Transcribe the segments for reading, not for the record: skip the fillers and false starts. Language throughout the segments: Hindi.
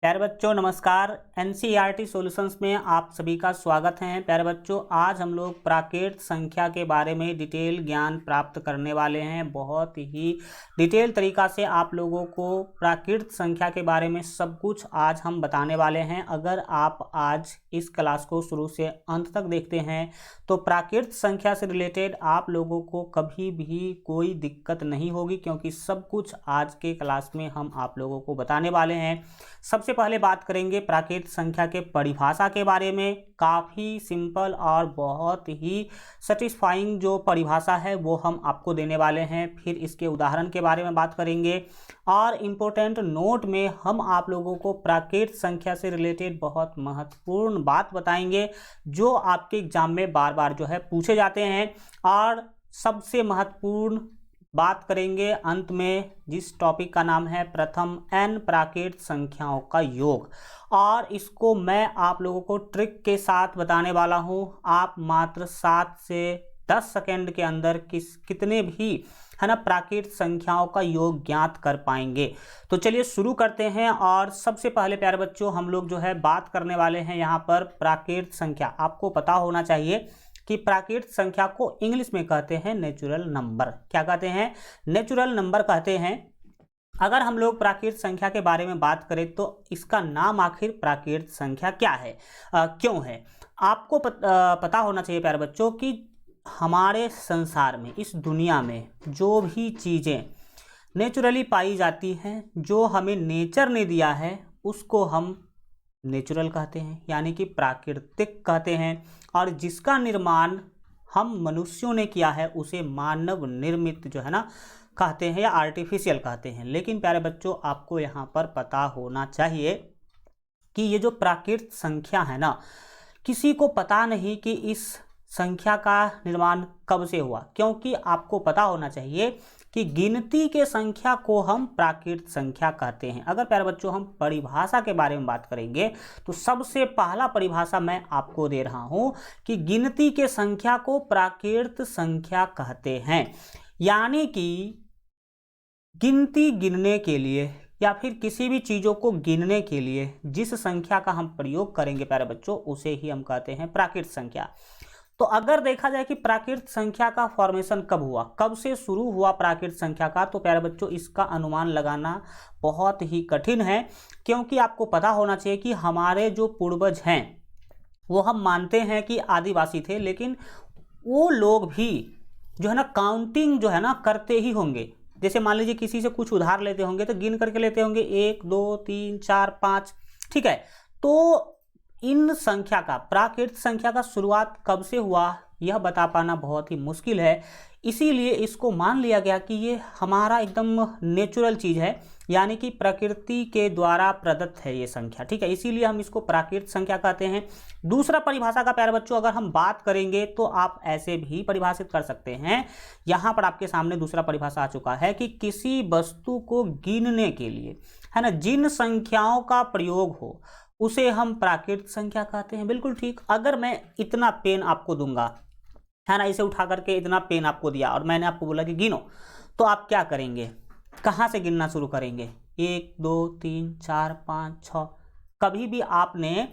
प्यारे बच्चों नमस्कार। एनसीईआरटी सॉल्यूशंस में आप सभी का स्वागत है। प्यारे बच्चों, आज हम लोग प्राकृत संख्या के बारे में डिटेल ज्ञान प्राप्त करने वाले हैं। बहुत ही डिटेल तरीका से आप लोगों को प्राकृत संख्या के बारे में सब कुछ आज हम बताने वाले हैं। अगर आप आज इस क्लास को शुरू से अंत तक देखते हैं तो प्राकृत संख्या से रिलेटेड आप लोगों को कभी भी कोई दिक्कत नहीं होगी, क्योंकि सब कुछ आज के क्लास में हम आप लोगों को बताने वाले हैं। सबसे पहले बात करेंगे प्राकृत संख्या के परिभाषा के बारे में। काफ़ी सिंपल और बहुत ही सेटिस्फाइंग जो परिभाषा है वो हम आपको देने वाले हैं। फिर इसके उदाहरण के बारे में बात करेंगे और इम्पोर्टेंट नोट में हम आप लोगों को प्राकृत संख्या से रिलेटेड बहुत महत्वपूर्ण बात बताएंगे जो आपके एग्जाम में बार बार जो है पूछे जाते हैं। और सबसे महत्वपूर्ण बात करेंगे अंत में, जिस टॉपिक का नाम है प्रथम n प्राकृत संख्याओं का योग, और इसको मैं आप लोगों को ट्रिक के साथ बताने वाला हूं। आप मात्र 7 से 10 सेकंड के अंदर कितने भी है ना प्राकृत संख्याओं का योग ज्ञात कर पाएंगे। तो चलिए शुरू करते हैं। और सबसे पहले प्यारे बच्चों हम लोग जो है बात करने वाले हैं यहाँ पर प्राकृत संख्या। आपको पता होना चाहिए कि प्राकृत संख्या को इंग्लिश में कहते हैं नेचुरल नंबर। क्या कहते हैं? नेचुरल नंबर कहते हैं। अगर हम लोग प्राकृत संख्या के बारे में बात करें तो इसका नाम आखिर प्राकृत संख्या क्या है, क्यों है, आपको पता होना चाहिए प्यारे बच्चों कि हमारे संसार में, इस दुनिया में जो भी चीज़ें नेचुरली पाई जाती हैं, जो हमें नेचर ने दिया है, उसको हम नेचुरल कहते हैं, यानी कि प्राकृतिक कहते हैं। और जिसका निर्माण हम मनुष्यों ने किया है उसे मानव निर्मित जो है ना कहते हैं, या आर्टिफिशियल कहते हैं। लेकिन प्यारे बच्चों आपको यहाँ पर पता होना चाहिए कि ये जो प्राकृत संख्या है ना, किसी को पता नहीं कि इस संख्या का निर्माण कब से हुआ, क्योंकि आपको पता होना चाहिए कि गिनती के संख्या को हम प्राकृत संख्या कहते हैं। अगर प्यारे बच्चों हम परिभाषा के बारे में बात करेंगे तो सबसे पहला परिभाषा मैं आपको दे रहा हूं कि गिनती के संख्या को प्राकृत संख्या कहते हैं। यानी कि गिनती गिनने के लिए या फिर किसी भी चीज़ों को गिनने के लिए जिस संख्या का हम प्रयोग करेंगे प्यारे बच्चों, उसे ही हम कहते हैं प्राकृत संख्या। तो अगर देखा जाए कि प्राकृत संख्या का फॉर्मेशन कब हुआ, कब से शुरू हुआ प्राकृत संख्या का, तो प्यारे बच्चों इसका अनुमान लगाना बहुत ही कठिन है। क्योंकि आपको पता होना चाहिए कि हमारे जो पूर्वज हैं वो हम मानते हैं कि आदिवासी थे, लेकिन वो लोग भी जो है ना काउंटिंग जो है ना करते ही होंगे। जैसे मान लीजिए किसी से कुछ उधार लेते होंगे तो गिन करके लेते होंगे, 1 2 3 4 5, ठीक है। तो इन संख्या का, प्राकृत संख्या का शुरुआत कब से हुआ यह बता पाना बहुत ही मुश्किल है। इसीलिए इसको मान लिया गया कि ये हमारा एकदम नेचुरल चीज़ है, यानी कि प्रकृति के द्वारा प्रदत्त है ये संख्या, ठीक है। इसीलिए हम इसको प्राकृत संख्या कहते हैं। दूसरा परिभाषा का प्यारे बच्चों अगर हम बात करेंगे तो आप ऐसे भी परिभाषित कर सकते हैं। यहाँ पर आपके सामने दूसरा परिभाषा आ चुका है कि किसी वस्तु को गिनने के लिए है ना जिन संख्याओं का प्रयोग हो उसे हम प्राकृत संख्या कहते हैं। बिल्कुल ठीक। अगर मैं इतना पेन आपको दूंगा है ना, इसे उठा करके इतना पेन आपको दिया और मैंने आपको बोला कि गिनो, तो आप क्या करेंगे? कहाँ से गिनना शुरू करेंगे? 1 2 3 4 5 6। कभी भी आपने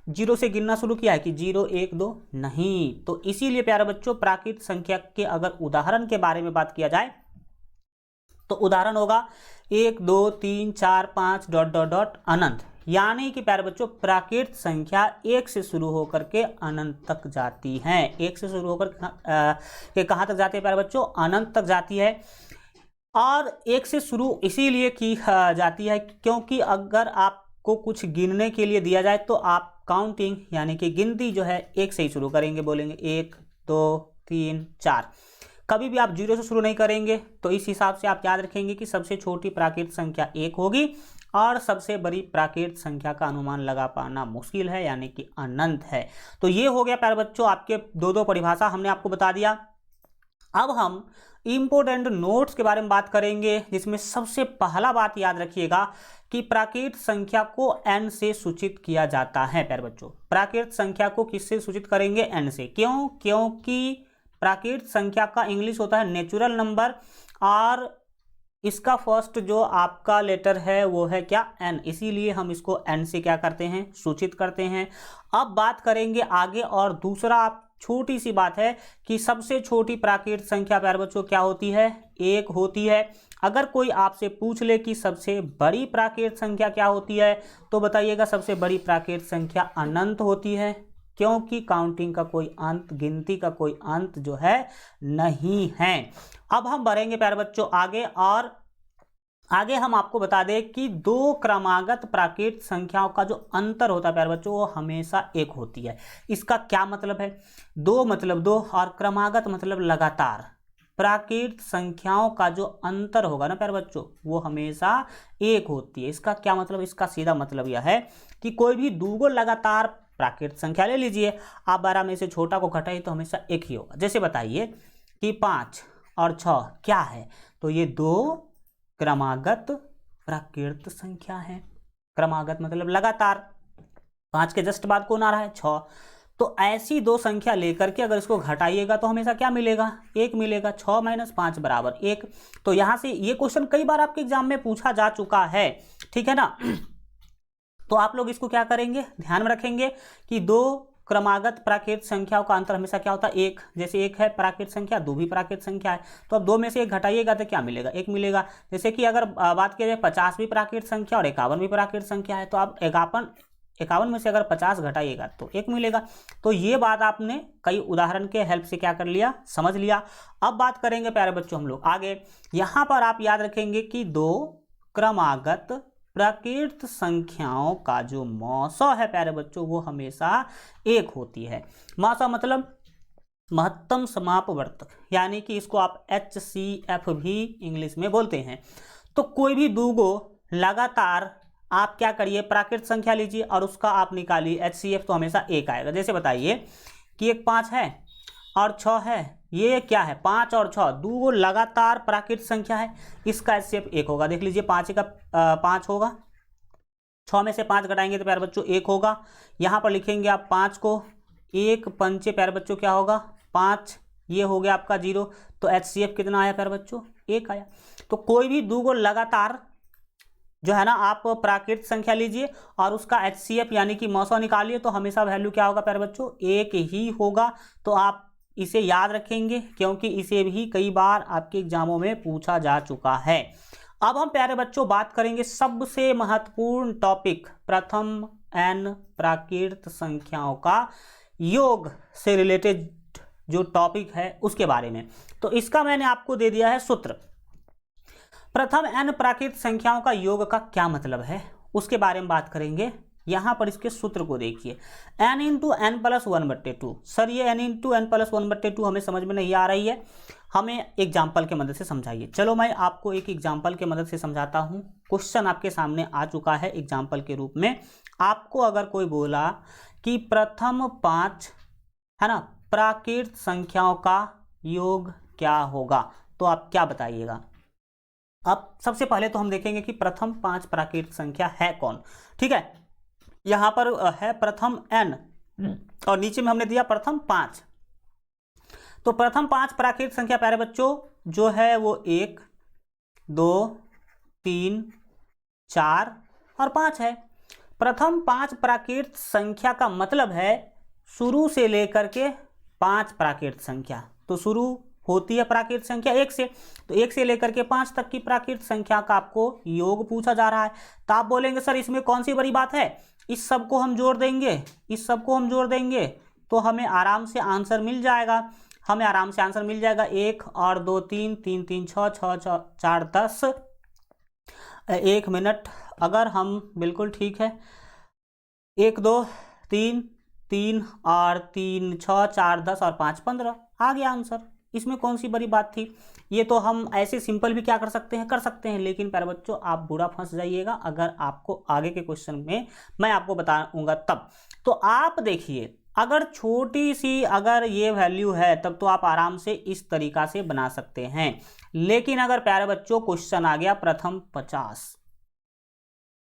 जीरो से गिनना शुरू किया है कि 0 1 2? नहीं। तो इसीलिए प्यारे बच्चों प्राकृत संख्या के अगर उदाहरण के बारे में बात किया जाए तो उदाहरण होगा 1 2 3 4 5 डॉट डॉट डॉट अनंत। यानी कि प्यारे बच्चों प्राकृत संख्या 1 से शुरू होकर के अनंत तक जाती है। 1 से शुरू होकर के कहाँ तक जाती है प्यारे बच्चों? अनंत तक जाती है। और 1 से शुरू इसीलिए की जाती है क्योंकि अगर आपको कुछ गिनने के लिए दिया जाए तो आप काउंटिंग यानी कि गिनती जो है 1 से ही शुरू करेंगे, बोलेंगे 1 2 3 4। कभी भी आप 0 से शुरू नहीं करेंगे। तो इस हिसाब से आप याद रखेंगे कि सबसे छोटी प्राकृत संख्या 1 होगी और सबसे बड़ी प्राकृत संख्या का अनुमान लगा पाना मुश्किल है, यानी कि अनंत है। तो ये हो गया प्यारे बच्चों आपके दो परिभाषा हमने आपको बता दिया। अब हम इंपोर्टेंट नोट्स के बारे में बात करेंगे, जिसमें सबसे पहला बात याद रखिएगा कि प्राकृत संख्या को n से सूचित किया जाता है। प्यारे बच्चों प्राकृत संख्या को किससे सूचित करेंगे? n से। क्यों? क्योंकि प्राकृत संख्या का इंग्लिश होता है नेचुरल नंबर और इसका फर्स्ट जो आपका लेटर है वो है क्या, एन, इसीलिए हम इसको एन से क्या करते हैं, सूचित करते हैं। अब बात करेंगे आगे, और दूसरा छोटी सी बात है कि सबसे छोटी प्राकृत संख्या प्यारे बच्चों क्या होती है, एक होती है। अगर कोई आपसे पूछ ले कि सबसे बड़ी प्राकृत संख्या क्या होती है, तो बताइएगा सबसे बड़ी प्राकृत संख्या अनंत होती है, क्योंकि काउंटिंग का कोई अंत, गिनती का कोई अंत जो है नहीं है। अब हम बढ़ेंगे प्यारे बच्चों आगे, और आगे हम आपको बता दें कि दो क्रमागत प्राकृत संख्याओं का जो अंतर होता है प्यारे बच्चों वो हमेशा एक होती है। इसका क्या मतलब है, दो मतलब दो और क्रमागत मतलब लगातार। प्राकृत संख्याओं का जो अंतर होगा ना प्यारे बच्चों वो हमेशा एक होती है। इसका क्या मतलब, इसका सीधा मतलब यह है कि कोई भी दो लगातार प्राकृत संख्या ले लीजिए, आप 12 में से छोटा को घटाइए तो हमेशा एक ही होगा। जैसे बताइए कि 5 और 6 क्या है, तो ये दो क्रमागत प्राकृत संख्या है। क्रमागत मतलब लगातार, 5 के जस्ट बाद कौन आ रहा है, 6। तो ऐसी दो संख्या लेकर के अगर इसको घटाइएगा तो हमेशा क्या मिलेगा, एक मिलेगा। 6 - 5 बराबर 1। तो यहां से ये क्वेश्चन कई बार आपके एग्जाम में पूछा जा चुका है, ठीक है ना। तो आप लोग इसको क्या करेंगे, ध्यान में रखेंगे कि दो क्रमागत प्राकृत संख्याओं का अंतर हमेशा क्या होता है, एक। जैसे एक है प्राकृत संख्या, दो भी प्राकृत संख्या है, तो अब दो में से एक घटाइएगा तो क्या मिलेगा, एक मिलेगा। जैसे कि अगर बात किया जाए 50 भी प्राकृत संख्या और 51 भी प्राकृत संख्या है, तो आप 51 में से अगर 50 घटाइएगा तो एक मिलेगा। तो ये बात आपने कई उदाहरण के हेल्प से क्या कर लिया, समझ लिया। अब बात करेंगे प्यारे बच्चों हम लोग आगे। यहां पर आप याद रखेंगे कि दो क्रमागत प्राकृत संख्याओं का जो मौसा है प्यारे बच्चों वो हमेशा एक होती है। मौसा मतलब महत्तम समापवर्तक, यानी कि इसको आप HCF भी इंग्लिश में बोलते हैं। तो कोई भी दो लगातार आप क्या करिए, प्राकृत संख्या लीजिए और उसका आप निकालिए HCF, तो हमेशा एक आएगा। जैसे बताइए कि एक 5 है और 6 है, ये क्या है, 5 और 6 दो लगातार प्राकृत संख्या है, इसका HCF एक होगा। देख लीजिए 5 का 5 होगा, 6 में से 5 घटाएंगे तो प्यारे बच्चों एक होगा। यहाँ पर लिखेंगे आप 5 को, एक पंचे प्यारे बच्चों क्या होगा 5, ये हो गया आपका 0। तो HCF कितना आया प्यारे बच्चों, एक आया। तो कोई भी दो लगातार जो है ना आप प्राकृत संख्या लीजिए और उसका HCF यानी कि मौसा निकालिए, तो हमेशा वैल्यू क्या होगा प्यारे बच्चों, एक ही होगा। तो आप इसे याद रखेंगे क्योंकि इसे भी कई बार आपके एग्जामों में पूछा जा चुका है। अब हम प्यारे बच्चों बात करेंगे सबसे महत्वपूर्ण टॉपिक, प्रथम n प्राकृत संख्याओं का योग से रिलेटेड जो टॉपिक है उसके बारे में। तो इसका मैंने आपको दे दिया है सूत्र। प्रथम n प्राकृत संख्याओं का योग का क्या मतलब है उसके बारे में बात करेंगे। यहां पर इसके सूत्र को देखिए, n × n + 1/2। सर ये n × n + 1/2 हमें समझ में नहीं आ रही है, हमें एग्जाम्पल के मदद से समझाइए। चलो मैं आपको एक एग्जाम्पल के मदद से समझाता हूं। क्वेश्चन आपके सामने आ चुका है एग्जाम्पल के रूप में। आपको अगर कोई बोला कि प्रथम 5 है ना प्राकृत संख्याओं का योग क्या होगा, तो आप क्या बताइएगा। अब सबसे पहले तो हम देखेंगे कि प्रथम 5 प्राकृत संख्या है कौन। ठीक है, यहां पर है प्रथम n और नीचे में हमने दिया प्रथम 5। तो प्रथम 5 प्राकृत संख्या प्यारे बच्चों जो है वो 1, 2, 3, 4 और 5 है। प्रथम 5 प्राकृत संख्या का मतलब है शुरू से लेकर के 5 प्राकृत संख्या। तो शुरू होती है प्राकृत संख्या 1 से, तो 1 से लेकर के 5 तक की प्राकृत संख्या का आपको योग पूछा जा रहा है। तो आप बोलेंगे सर इसमें कौन सी बड़ी बात है, इस सब को हम जोड़ देंगे, इस सब को हम जोड़ देंगे तो हमें आराम से आंसर मिल जाएगा। हमें आराम से आंसर मिल जाएगा 1 और 2 3, 3 3 6, 6 4 10। 1 मिनट, अगर हम बिल्कुल ठीक है 1 2 3, 3 और 3 6, 4 10 और 5 15 आ गया आंसर। इसमें कौन सी बड़ी बात थी। ये तो हम ऐसे सिंपल भी क्या कर सकते हैं, लेकिन प्यारे बच्चों आप बुरा फंस जाइएगा अगर आपको आगे के क्वेश्चन में मैं आपको बताऊंगा तब। तो आप देखिए अगर छोटी सी अगर ये वैल्यू है तब तो आप आराम से इस तरीका से बना सकते हैं। लेकिन अगर प्यारे बच्चों क्वेश्चन आ गया प्रथम 50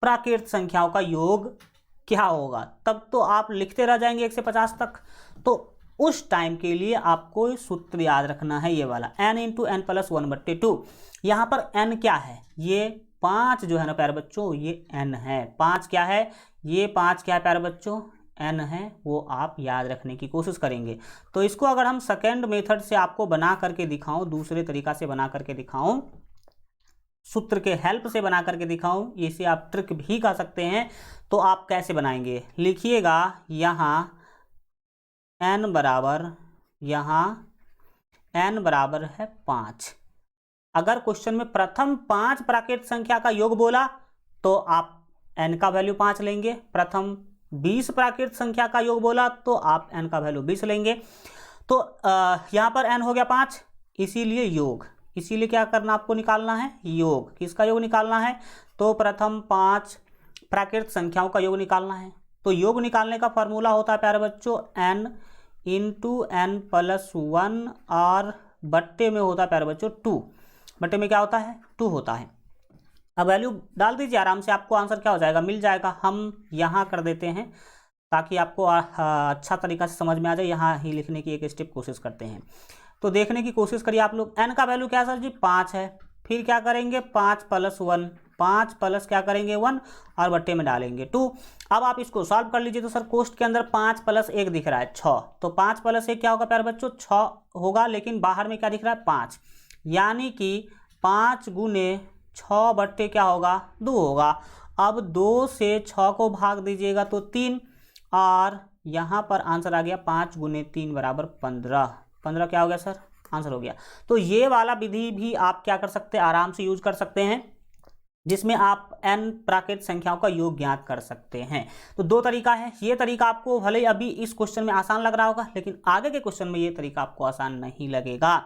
प्राकृत संख्याओं का योग क्या होगा, तब तो आप लिखते रह जाएंगे 1 से 50 तक। तो उस टाइम के लिए आपको सूत्र याद रखना है, ये वाला n इंटू एन प्लस 1/2। यहाँ पर n क्या है, ये 5 जो है ना प्यारे बच्चों, ये n है। 5 क्या है, ये 5 क्या है प्यारे बच्चों, n है। वो आप याद रखने की कोशिश करेंगे। तो इसको अगर हम सेकेंड मेथड से आपको बना करके दिखाऊं, दूसरे तरीका से बना करके दिखाऊं, सूत्र के हेल्प से बना करके दिखाऊं, इसे आप ट्रिक भी कर सकते हैं। तो आप कैसे बनाएंगे, लिखिएगा यहाँ n बराबर, यहाँ n बराबर है 5। अगर क्वेश्चन में प्रथम 5 प्राकृत संख्या का योग बोला तो आप n का वैल्यू 5 लेंगे। प्रथम 20 प्राकृत संख्या का योग बोला तो आप n का वैल्यू 20 लेंगे। तो यहाँ पर n हो गया 5, इसीलिए योग, इसीलिए क्या करना आपको, निकालना है योग। किसका योग निकालना है, तो प्रथम 5 प्राकृत संख्याओं का योग निकालना है। तो योग निकालने का फॉर्मूला होता है प्यारे बच्चों n इंटू एन प्लस 1 और बट्टे में होता है प्यारे बच्चों 2। बट्टे में क्या होता है, 2 होता है। अब वैल्यू डाल दीजिए, आराम से आपको आंसर क्या हो जाएगा, मिल जाएगा। हम यहाँ कर देते हैं ताकि आपको अच्छा तरीका से समझ में आ जाए। यहाँ ही लिखने की एक स्टेप कोशिश करते हैं। तो देखने की कोशिश करिए आप लोग। n का वैल्यू क्या है सर जी, 5 है। फिर क्या करेंगे, 5 प्लस 1, 5 प्लस क्या करेंगे 1 और बट्टे में डालेंगे 2। अब आप इसको सॉल्व कर लीजिए। तो सर कोष्ट के अंदर 5 प्लस 1 दिख रहा है 6, तो 5 प्लस 1 क्या होगा प्यारे बच्चों, 6 होगा। लेकिन बाहर में क्या दिख रहा है, 5, यानी कि 5 गुने 6 बट्टे क्या होगा, 2 होगा। अब 2 से 6 को भाग दीजिएगा तो 3, और यहाँ पर आंसर आ गया 5 गुने 3 बराबर 15। 15 क्या हो गया सर, आंसर हो गया। तो ये वाला विधि भी आप क्या कर सकते हैं, आराम से यूज कर सकते हैं, जिसमें आप n प्राकृत संख्याओं का योग ज्ञात कर सकते हैं। तो 2 तरीका है। ये तरीका आपको भले ही अभी इस क्वेश्चन में आसान लग रहा होगा, लेकिन आगे के क्वेश्चन में ये तरीका आपको आसान नहीं लगेगा।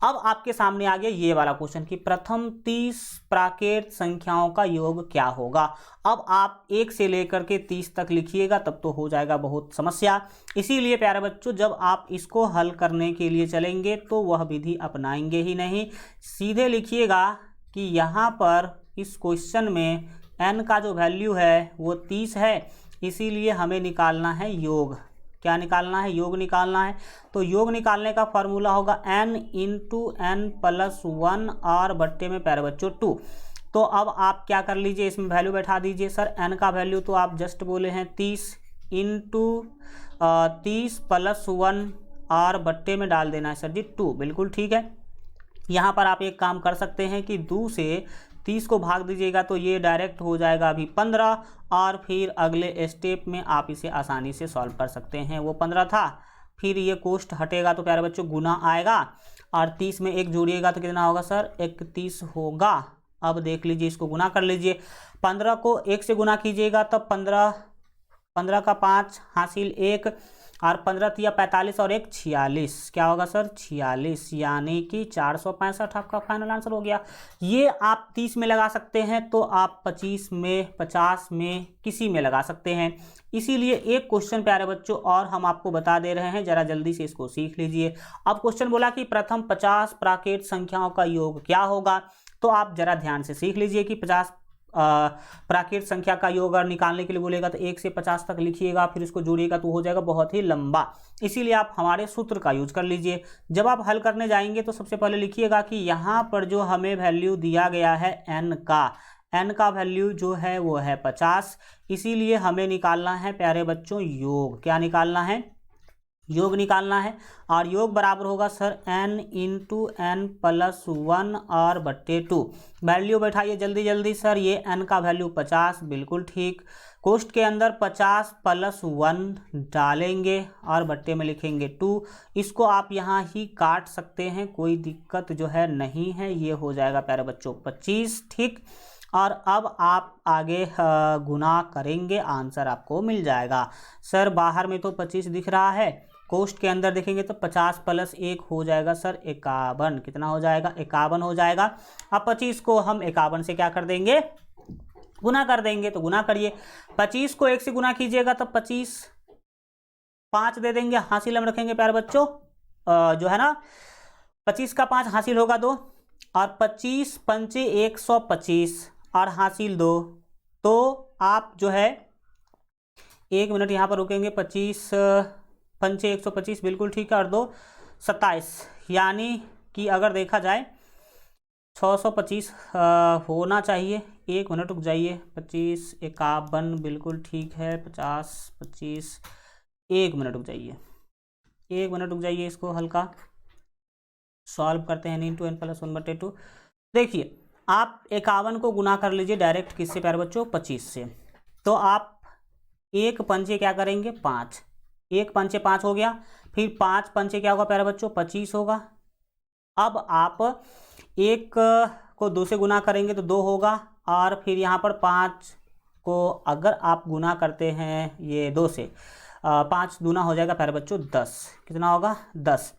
अब आपके सामने आ गया ये वाला क्वेश्चन कि प्रथम 30 प्राकृत संख्याओं का योग क्या होगा। अब आप 1 से लेकर के 30 तक लिखिएगा, तब तो हो जाएगा बहुत समस्या। इसीलिए प्यारे बच्चों, जब आप इसको हल करने के लिए चलेंगे तो वह विधि अपनाएंगे ही नहीं। सीधे लिखिएगा कि यहाँ पर इस क्वेश्चन में n का जो वैल्यू है वो 30 है, इसीलिए हमें निकालना है योग। क्या निकालना है, योग निकालना है। तो योग निकालने का फॉर्मूला होगा n इंटू एन प्लस 1 और बट्टे में प्यारे बच्चों 2। तो अब आप क्या कर लीजिए, इसमें वैल्यू बैठा दीजिए। सर n का वैल्यू तो आप जस्ट बोले हैं 30 इंटू 30 प्लस 1 और बट्टे में डाल देना है सर जी 2। बिल्कुल ठीक है। यहाँ पर आप एक काम कर सकते हैं कि 2 से 30 को भाग दीजिएगा तो ये डायरेक्ट हो जाएगा अभी 15, और फिर अगले स्टेप में आप इसे आसानी से सॉल्व कर सकते हैं। वो 15 था, फिर ये कोष्ट हटेगा तो प्यारे बच्चों गुना आएगा, और 30 में 1 जोड़िएगा तो कितना होगा सर, 31 होगा। अब देख लीजिए, इसको गुना कर लीजिए। 15 को 1 से गुना कीजिएगा तब 15 का 5 हासिल 1, और 15 या 45 और 1 46, क्या होगा सर 46, यानी कि 465 आपका फाइनल आंसर हो गया। ये आप 30 में लगा सकते हैं, तो आप 25 में, 50 में, किसी में लगा सकते हैं। इसीलिए एक क्वेश्चन प्यारे बच्चों और हम आपको बता दे रहे हैं, जरा जल्दी से इसको सीख लीजिए। अब क्वेश्चन बोला कि प्रथम 50 प्राकृत संख्याओं का योग क्या होगा, तो आप जरा ध्यान से सीख लीजिए कि 50 प्राकृत संख्या का योग अगर निकालने के लिए बोलेगा तो 1 से 50 तक लिखिएगा, फिर इसको जोड़िएगा तो हो जाएगा बहुत ही लंबा। इसीलिए आप हमारे सूत्र का यूज कर लीजिए। जब आप हल करने जाएंगे तो सबसे पहले लिखिएगा कि यहाँ पर जो हमें वैल्यू दिया गया है n का वैल्यू जो है वो है 50, इसीलिए हमें निकालना है प्यारे बच्चों योग। क्या निकालना है, योग निकालना है। और योग बराबर होगा sir n into n plus 1 और बट्टे 2। वैल्यू बैठाइए जल्दी जल्दी। सर ये n का वैल्यू 50, बिल्कुल ठीक। कोष्ट के अंदर 50 प्लस 1 डालेंगे और बट्टे में लिखेंगे 2। इसको आप यहाँ ही काट सकते हैं, कोई दिक्कत जो है नहीं है। ये हो जाएगा प्यारे बच्चों 25, ठीक। और अब आप आगे गुना करेंगे, आंसर आपको मिल जाएगा। सर बाहर में तो 25 दिख रहा है, कोष्ट के अंदर देखेंगे तो 50 प्लस 1 हो जाएगा सर 51। कितना हो जाएगा, 51 हो जाएगा। अब 25 को हम 51 से क्या कर देंगे, गुना कर देंगे। तो गुना करिए, 25 को 1 से गुना कीजिएगा तो 25, 5 दे देंगे, हासिल हम रखेंगे प्यारे बच्चों जो है ना 25 का 5 हासिल होगा 2, और 25 पंचे 125 और हासिल 2। तो आप जो है 1 मिनट यहाँ पर रुकेंगे, 25 पंचे 125 बिल्कुल ठीक है, और 2 27, यानी कि अगर देखा जाए 625 होना चाहिए। 1 मिनट रुक जाइए, 25 51 बिल्कुल ठीक है, 50 25, 1 मिनट रुक जाइए, 1 मिनट रुक जाइए, इसको हल्का सॉल्व करते हैं। n × n + 1/2। देखिए आप 51 को गुना कर लीजिए डायरेक्ट, किससे प्यारे बच्चों, 25 से। तो आप 1 पंचे क्या करेंगे, 5, 1 पंचे 5 हो गया, फिर 5 पंचे क्या होगा प्यारे बच्चों, 25 होगा। अब आप 1 को 2 से गुना करेंगे तो 2 होगा, और फिर यहाँ पर 5 को अगर आप गुना करते हैं ये 2 से, 5 दूना हो जाएगा प्यारे बच्चों 10, कितना होगा 10।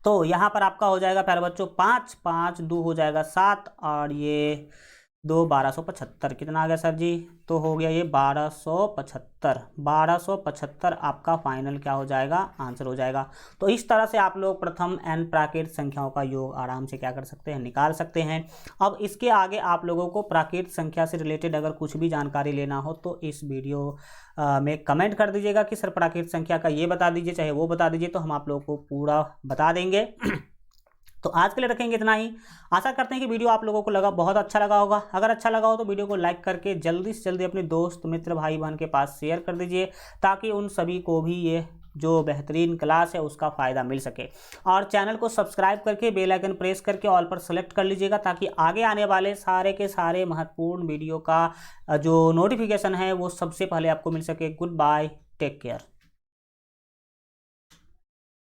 तो यहाँ पर आपका हो जाएगा प्यारे बच्चों 5 5 2 हो जाएगा 7, और ये 2 1275, कितना आ गया सर जी, तो हो गया ये 1275। 1275 आपका फाइनल क्या हो जाएगा, आंसर हो जाएगा। तो इस तरह से आप लोग प्रथम n प्राकृत संख्याओं का योग आराम से क्या कर सकते हैं, निकाल सकते हैं। अब इसके आगे आप लोगों को प्राकृत संख्या से रिलेटेड अगर कुछ भी जानकारी लेना हो तो इस वीडियो में कमेंट कर दीजिएगा कि सर प्राकृत संख्या का ये बता दीजिए, चाहे वो बता दीजिए, तो हम आप लोगों को पूरा बता देंगे। तो आज के लिए रखेंगे इतना ही। आशा करते हैं कि वीडियो आप लोगों को लगा बहुत अच्छा लगा होगा। अगर अच्छा लगा हो तो वीडियो को लाइक करके जल्दी से जल्दी अपने दोस्त मित्र भाई बहन के पास शेयर कर दीजिए, ताकि उन सभी को भी ये जो बेहतरीन क्लास है उसका फ़ायदा मिल सके। और चैनल को सब्सक्राइब करके बेल आइकन प्रेस करके ऑल पर सेलेक्ट कर लीजिएगा, ताकि आगे आने वाले सारे के सारे महत्वपूर्ण वीडियो का जो नोटिफिकेशन है वो सबसे पहले आपको मिल सके। Goodbye, take care.